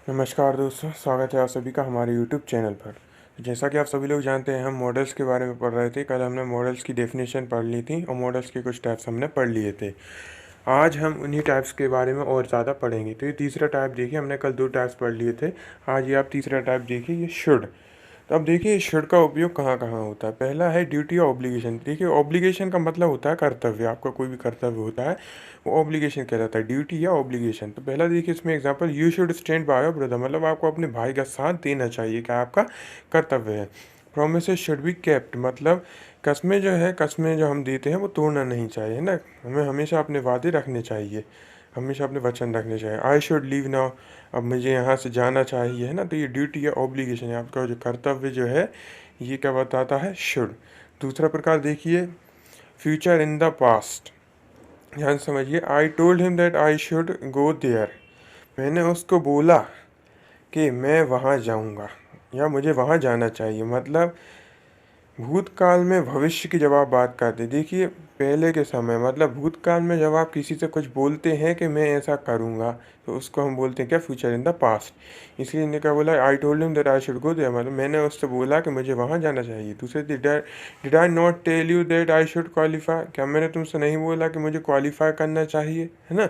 नमस्कार दोस्तों, स्वागत है आप सभी का हमारे यूट्यूब चैनल पर। जैसा कि आप सभी लोग जानते हैं, हम मॉडल्स के बारे में पढ़ रहे थे। कल हमने मॉडल्स की डेफिनेशन पढ़ ली थी और मॉडल्स के कुछ टाइप्स हमने पढ़ लिए थे। आज हम उन्हीं टाइप्स के बारे में और ज़्यादा पढ़ेंगे। तो ये तीसरा टाइप देखिए, हमने कल 2 टाइप्स पढ़ लिए थे। आज ये आप तीसरा टाइप देखिए, ये शुड। तो अब देखिए शुड का उपयोग कहाँ कहाँ होता है। पहला है ड्यूटी और ऑब्लिगेशन। देखिए ऑब्लिगेशन का मतलब होता है कर्तव्य। आपका कोई भी कर्तव्य होता है वो ऑब्लिगेशन कहलाता है, ड्यूटी या ऑब्लिगेशन। तो पहला देखिए इसमें example, you should stand by your brother, मतलब आपको अपने भाई का साथ देना चाहिए, क्या आपका कर्तव्य है। प्रोमिसेस शुड बी केप्ट, मतलब कस्में जो हम देते हैं वो तोड़ना नहीं चाहिए ना, हमें हमेशा अपने वादे रखने चाहिए, हमेशा अपने वचन रखने चाहिए। आई शुड लीव नाउ, अब मुझे यहाँ से जाना चाहिए, है ना। तो ये ड्यूटी या ऑब्लिगेशन है, आपका जो कर्तव्य जो है ये क्या बताता है, शुड। दूसरा प्रकार देखिए, फ्यूचर इन द पास्ट। ध्यान समझिए, I told him that I should go there, मैंने उसको बोला कि मैं वहाँ जाऊँगा या मुझे वहाँ जाना चाहिए। मतलब भूतकाल में भविष्य की जब आप बात करते, देखिए पहले के समय, मतलब भूतकाल में जब आप किसी से कुछ बोलते हैं कि मैं ऐसा करूँगा, तो उसको हम बोलते हैं क्या, फ्यूचर इन द पास्ट। इसलिए इन्हें क्या बोला, I told him that I should go there, मतलब मैंने उससे बोला कि मुझे वहाँ जाना चाहिए। दूसरे, did I not tell you that I should qualify, क्या मैंने तुमसे नहीं बोला कि मुझे क्वालिफाई करना चाहिए, है ना।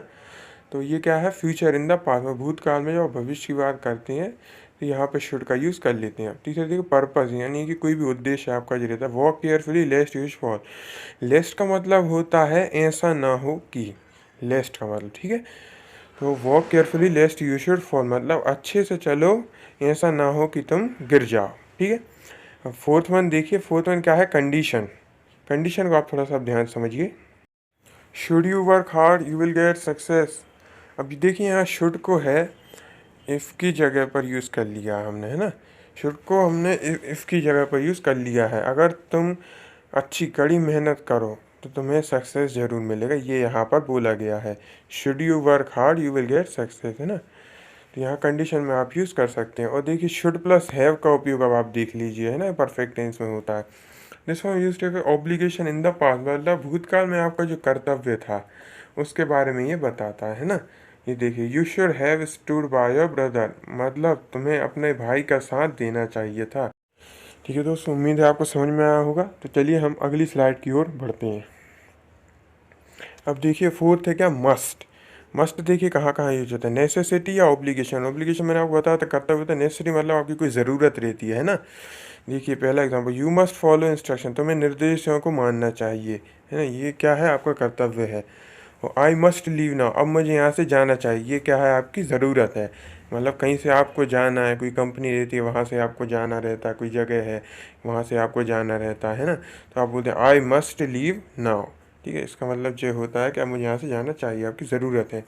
तो ये क्या है, फ्यूचर इन द पास्ट में, भूतकाल में जब आप भविष्य की बात करते हैं तो यहाँ पे शुड का यूज़ कर लेते हैं। तीसरा देखिए, पर्पज़, यानी कि कोई भी उद्देश्य आपका जो रहता है। वॉक केयरफुली लेस्ट यूज फॉल, लेस्ट का मतलब होता है ऐसा ना हो कि, लेस्ट का मतलब, ठीक है। तो walk carefully लेस्ट you should fall, मतलब अच्छे से चलो, ऐसा ना हो कि तुम गिर जाओ, ठीक है। अब फोर्थ वन देखिए, फोर्थ वन क्या है, कंडीशन। कंडीशन को आप थोड़ा सा ध्यान समझिए। Should you work hard you will get success. अब देखिए यहाँ शुड को है इफ़ की जगह पर यूज़ कर लिया हमने, है ना। शुड को हमने इफ़ की जगह पर यूज़ कर लिया है। अगर तुम अच्छी कड़ी मेहनत करो तो तुम्हें सक्सेस ज़रूर मिलेगा, ये यहाँ पर बोला गया है। Should you work hard you will get success, है ना। तो यहाँ कंडीशन में आप यूज़ कर सकते हैं। और देखिए शुड प्लस हैव का उपयोग अब आप देख लीजिए, है ना, परफेक्ट टेंस में होता है। This one used to obligation in the past, मतलब भूतकाल में आपका जो कर्तव्य था उसके बारे में ये बताता है ना। ये देखिए, you should have stood by your brother, मतलब तुम्हें अपने भाई का साथ देना चाहिए था। ठीक है दोस्तों, उम्मीद है आपको समझ में आया होगा। तो चलिए हम अगली स्लाइड की ओर बढ़ते हैं। अब देखिए फोर्थ है क्या, मस्ट। मस्ट देखिए कहाँ कहाँ यूज होता है, नेसेसिटी या ऑब्लिगेशन। ऑब्लिगेशन मैंने आपको बताया था कर्तव्य होता है, नेसेसिटी मतलब आपकी कोई ज़रूरत रहती है ना। देखिए पहला example, you must follow instruction, तुम्हें निर्देशों को मानना चाहिए, है ना, ये क्या है, आपका कर्तव्य है। और आई मस्ट लीव नाउ, अब मुझे यहाँ से जाना चाहिए, ये क्या है, आपकी ज़रूरत है। मतलब कहीं से आपको जाना है, कोई कंपनी रहती है वहाँ से आपको जाना रहता है, कोई जगह है वहाँ से आपको जाना रहता है ना। तो आप बोलते हैं आई मस्ट लीव नाउ, ठीक है। इसका मतलब जो होता है कि अब मुझे यहाँ से जाना चाहिए, आपकी ज़रूरत है।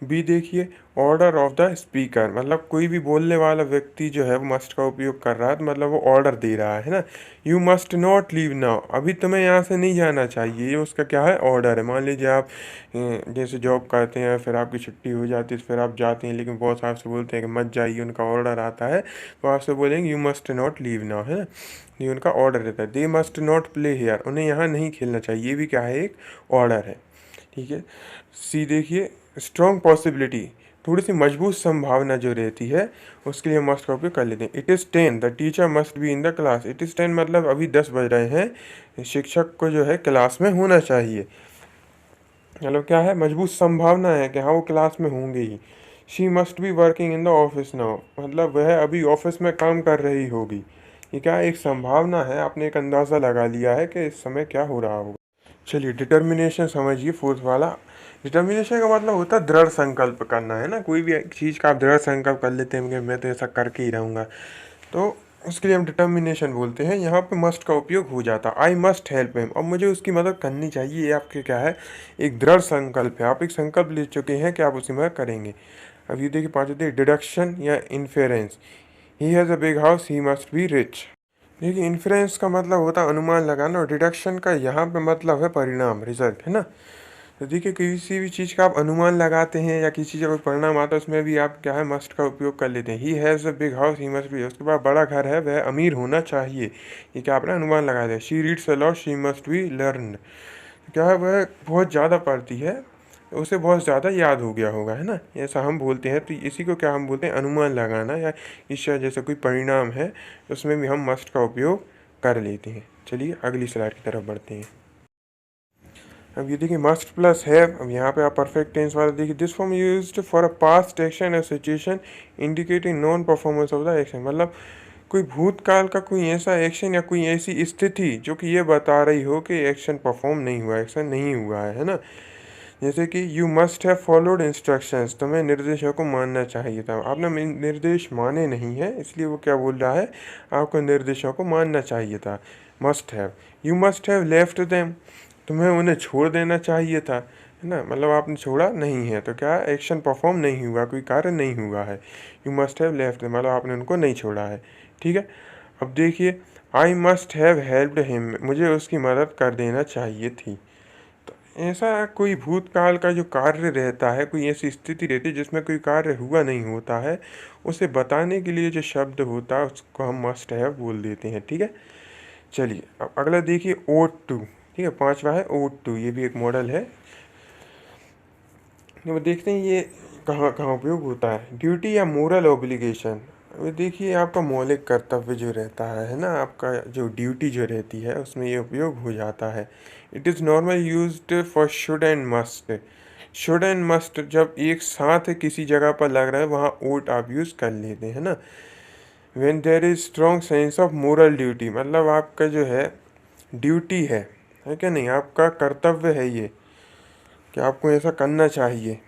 बी देखिए, ऑर्डर ऑफ द स्पीकर, मतलब कोई भी बोलने वाला व्यक्ति जो है वो मस्ट का उपयोग कर रहा है, तो मतलब वो ऑर्डर दे रहा है ना। You must not leave now, अभी तुम्हें यहाँ से नहीं जाना चाहिए, ये उसका क्या है, ऑर्डर है। मान लीजिए आप जैसे जॉब करते हैं, फिर आपकी छुट्टी हो जाती है, फिर आप जाते हैं, लेकिन बॉस आपसे बोलते हैं कि मत जाइए, उनका ऑर्डर आता है, तो आपसे बोलेंगे you must not leave now, है ना। ये उनका ऑर्डर रहता है। They must not play here, उन्हें यहाँ नहीं खेलना चाहिए, ये भी क्या है, एक ऑर्डर है, ठीक है। सी देखिए, स्ट्रॉन्ग पॉसिबिलिटी, थोड़ी सी मजबूत संभावना जो रहती है उसके लिए मस्ट का उपयोग कर लेते हैं। It is 10 the teacher must be in the class, it is 10 मतलब अभी 10 बज रहे हैं, शिक्षक को जो है क्लास में होना चाहिए। मतलब क्या है, मजबूत संभावना है कि हाँ वो क्लास में होंगे ही। She must be working in the office now, मतलब वह अभी ऑफिस में काम कर रही होगी। ये क्या है, एक संभावना है, आपने एक अंदाज़ा लगा लिया है कि इस समय क्या हो रहा होगा। चलिए डिटर्मिनेशन समझिए, फोर्थ वाला। डिटर्मिनेशन का मतलब होता है दृढ़ संकल्प करना, है ना। कोई भी चीज़ का आप दृढ़ संकल्प कर लेते हैं कि मैं तो ऐसा करके ही रहूँगा, तो उसके लिए हम डिटर्मिनेशन बोलते हैं। यहाँ पे मस्ट का उपयोग हो जाता है। आई मस्ट हेल्प हिम, अब मुझे उसकी मदद करनी चाहिए, ये आपके क्या है, एक दृढ़ संकल्प है, आप एक संकल्प ले चुके हैं कि आप उसी मदद करेंगे। अब ये देखिए पाँच होते हैं, डिडक्शन या inference. He has a big house he must be rich. देखिए इन्फ्रेंस का मतलब होता है अनुमान लगाना, और डिडक्शन का यहाँ पे मतलब है परिणाम, रिजल्ट, है ना। तो देखिए किसी भी चीज़ का आप अनुमान लगाते हैं या किसी चीज़ का कोई परिणाम आता है, उसमें भी आप क्या है, मस्ट का उपयोग कर लेते हैं। He has a big house he must be, उसके पास बड़ा घर है, वह अमीर होना चाहिए, ये क्या आपने अनुमान लगा दिया। She reads a lot she must be learn, क्या है, वह बहुत ज़्यादा पढ़ती है, उसे बहुत ज़्यादा याद हो गया होगा, है ना, ऐसा हम बोलते हैं। तो इसी को क्या हम बोलते हैं, अनुमान लगाना, या ईश्वर जैसा कोई परिणाम है उसमें भी हम मस्ट का उपयोग कर लेते हैं। चलिए अगली स्लाइड की तरफ बढ़ते हैं। अब ये देखिए मस्ट प्लस हैव, अब यहाँ पे आप परफेक्ट टेंस वाला देखिए, this form used for a past action और situation indicating non performance of the action. मतलब कोई भूतकाल का कोई ऐसा एक्शन या कोई ऐसी स्थिति जो कि ये बता रही हो कि एक्शन परफॉर्म नहीं हुआ, एक्शन नहीं हुआ है ना। जैसे कि you must have followed instructions, तुम्हें निर्देशों को मानना चाहिए था, आपने निर्देश माने नहीं है, इसलिए वो क्या बोल रहा है, आपको निर्देशों को मानना चाहिए था, must have. You must have left them, तुम्हें उन्हें छोड़ देना चाहिए था, है ना, मतलब आपने छोड़ा नहीं है, तो क्या एक्शन परफॉर्म नहीं हुआ, कोई कार्य नहीं हुआ है। You must have left them मतलब आपने उनको नहीं छोड़ा है, ठीक है। अब देखिए I must have helped him, मुझे उसकी मदद कर देना चाहिए थी। ऐसा कोई भूतकाल का जो कार्य रहता है, कोई ऐसी स्थिति रहती है जिसमें कोई कार्य हुआ नहीं होता है, उसे बताने के लिए जो शब्द होता है उसको हम मस्ट हैव बोल देते हैं, ठीक है। चलिए अब अगला देखिए ओट टू, ठीक है, पांचवा है ओट टू, ये भी एक मॉडल है। तो देखते हैं ये कहाँ कहाँ उपयोग होता है। ड्यूटी या मोरल ऑब्लिगेशन, अब देखिए आपका मौलिक कर्तव्य जो रहता है ना, आपका जो ड्यूटी जो रहती है उसमें ये उपयोग हो जाता है। It is normal used for should and must. Should and must जब एक साथ किसी जगह पर लग रहा है वहाँ ओट आप यूज़ कर लेते हैं ना। When there is strong sense of moral duty, मतलब आपका जो है ड्यूटी है क्या नहीं, आपका कर्तव्य है ये कि आपको ऐसा करना चाहिए,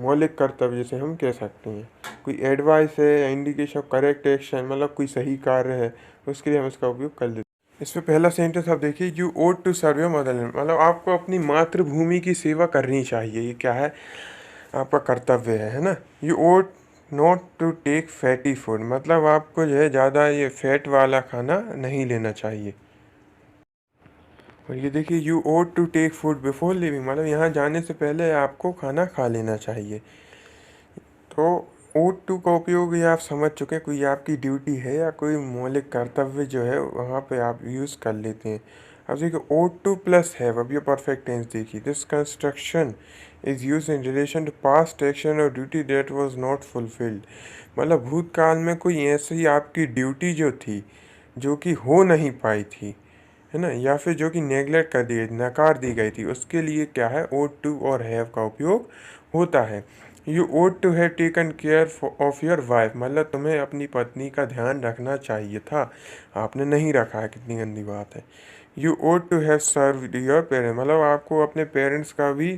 मौलिक कर्तव्य जैसे हम कह सकते हैं। कोई एडवाइस है या इंडिकेशन ऑफ करेक्ट एक्शन, मतलब कोई सही कार्य है, उसके लिए हम इसका उपयोग कर लेते हैं। इसमें पहला सेंटेंस आप देखिए, you ought to serve your motherland, मतलब आपको अपनी मातृभूमि की सेवा करनी चाहिए, ये क्या है, आपका कर्तव्य है ना। You ought not to take fatty food, मतलब आपको जो है ज़्यादा ये फैट वाला खाना नहीं लेना चाहिए। और ये देखिए you ought to take food before leaving, मतलब यहाँ जाने से पहले आपको खाना खा लेना चाहिए। तो ओट टू का उपयोग ये आप समझ चुके हैं, कोई आपकी ड्यूटी है या कोई मौलिक कर्तव्य जो है वहाँ पे आप यूज़ कर लेते हैं। अब देखिए ओट टू प्लस हैव, अब ये परफेक्ट टेंस देखिए, this construction is use in relation to past action और duty that was not fulfilled, मतलब भूतकाल में कोई ऐसी आपकी ड्यूटी जो थी जो कि हो नहीं पाई थी, है ना, या फिर जो कि नेगलेक्ट कर दी गई, नकार दी गई थी, उसके लिए क्या है ओट टू और हैव का उपयोग होता है। You ought to have taken care of your wife, मतलब तुम्हें अपनी पत्नी का ध्यान रखना चाहिए था, आपने नहीं रखा है, कितनी गंदी बात है। You ought to have serve your parents, मतलब आपको अपने पेरेंट्स का भी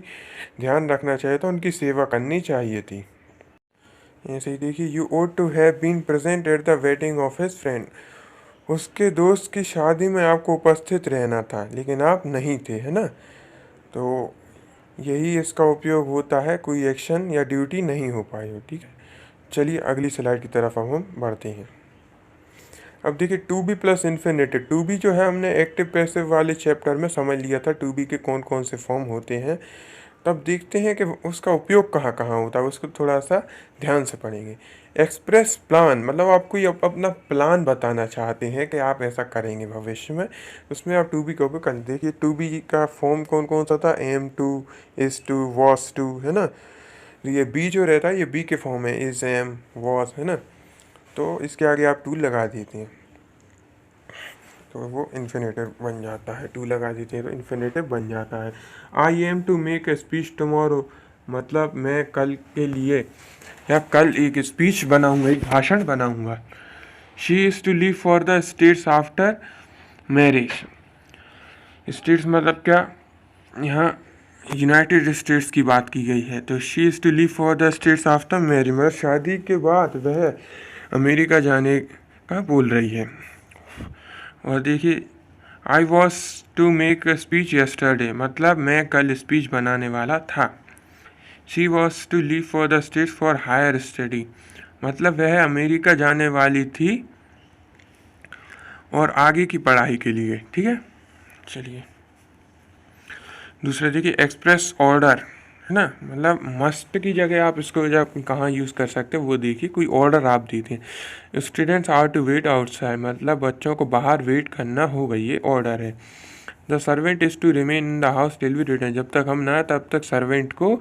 ध्यान रखना चाहिए था, उनकी सेवा करनी चाहिए थी। ऐसे ही देखिए you ought to have been present at the wedding of his friend, उसके दोस्त की शादी में आपको उपस्थित रहना था लेकिन आप नहीं थे, है ना। तो यही इसका उपयोग होता है, कोई एक्शन या ड्यूटी नहीं हो पाई हो, ठीक है। चलिए अगली स्लाइड की तरफ अब हम बढ़ते हैं। अब देखिए to be plus infinitive, to be जो है हमने एक्टिव पैसिव वाले चैप्टर में समझ लिया था टू बी के कौन कौन से फॉर्म होते हैं। तब देखते हैं कि उसका उपयोग कहाँ कहाँ होता है, उसको थोड़ा सा ध्यान से पढ़ेंगे। एक्सप्रेस प्लान, मतलब आप कोई अपना प्लान बताना चाहते हैं कि आप ऐसा करेंगे भविष्य में, उसमें आप टू बी का उपयोग करें। देखिए टू बी का फॉर्म कौन कौन सा था, am to, is to, was to, है ना। ये बी जो रहता है ये बी के फॉर्म है, इज़, एम, वॉस, है ना। तो इसके आगे आप टू लगा देते हैं तो वो इन्फिनेटिव बन जाता है, टू लगा देते हैं तो इन्फिनेटिव बन जाता है। I am to make a speech tomorrow, मतलब मैं कल के लिए या कल एक स्पीच बनाऊंगा, एक भाषण बनाऊंगा। She is to leave for the States after marriage, States मतलब क्या, यहाँ यूनाइटेड स्टेट्स की बात की गई है। तो she is to leave for the States after marriage, मतलब शादी के बाद वह अमेरिका जाने का बोल रही है। और देखिए I was to make a speech yesterday, मतलब मैं कल स्पीच बनाने वाला था। She was to leave for the States for higher study, मतलब वह अमेरिका जाने वाली थी और आगे की पढ़ाई के लिए, ठीक है। चलिए दूसरा देखिए एक्सप्रेस ऑर्डर, है ना, मतलब मस्ट की जगह आप इसको जब कहाँ यूज़ कर सकते हैं वो देखिए, कोई ऑर्डर आप देते हैं। Students are to wait outside, मतलब बच्चों को बाहर वेट करना होगा, ये ऑर्डर है। The servant is to remain in the house till we return, जब तक हम ना तब तक सर्वेंट को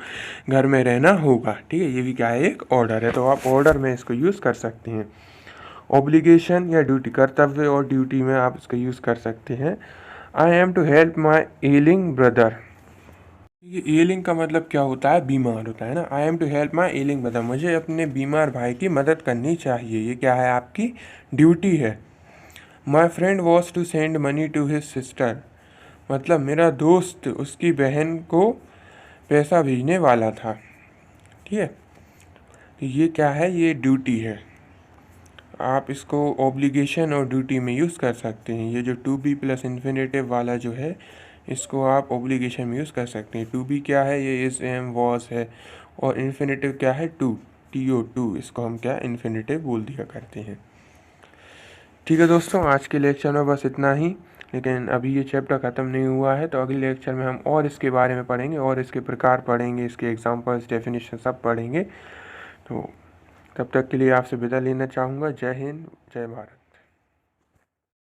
घर में रहना होगा। ठीक है, ये भी क्या है, एक ऑर्डर है, तो आप ऑर्डर में इसको यूज़ कर सकते हैं। ऑब्लिगेशन या ड्यूटी, कर्तव्य और ड्यूटी में आप इसका यूज़ कर सकते हैं। I am to help my ailing brother, ये एलिंग का मतलब क्या होता है, बीमार होता है ना। I am to help my ailing brother, मुझे अपने बीमार भाई की मदद करनी चाहिए, ये क्या है, आपकी ड्यूटी है। My friend was to send money to his sister, मतलब मेरा दोस्त उसकी बहन को पैसा भेजने वाला था। ठीक है, तो ये क्या है, ये ड्यूटी है। आप इसको ऑब्लिगेशन और ड्यूटी में यूज़ कर सकते हैं। ये जो टू बी प्लस इन्फिनेटिव वाला जो है, इसको आप ऑब्लिगेशन में यूज़ कर सकते हैं। टू बी क्या है, ये इज़ एम वॉज है, और इन्फिनेटिव क्या है, टू, टी ओ टू, इसको हम क्या इन्फिनेटिव बोल दिया करते हैं। ठीक है दोस्तों, आज के लेक्चर में बस इतना ही, लेकिन अभी ये चैप्टर ख़त्म नहीं हुआ है, तो अगले लेक्चर में हम और इसके बारे में पढ़ेंगे, और इसके प्रकार पढ़ेंगे, इसके एग्जांपल्स, डेफिनेशन सब पढ़ेंगे। तो तब तक के लिए आपसे विदा लेना चाहूँगा। जय हिंद, जय भारत।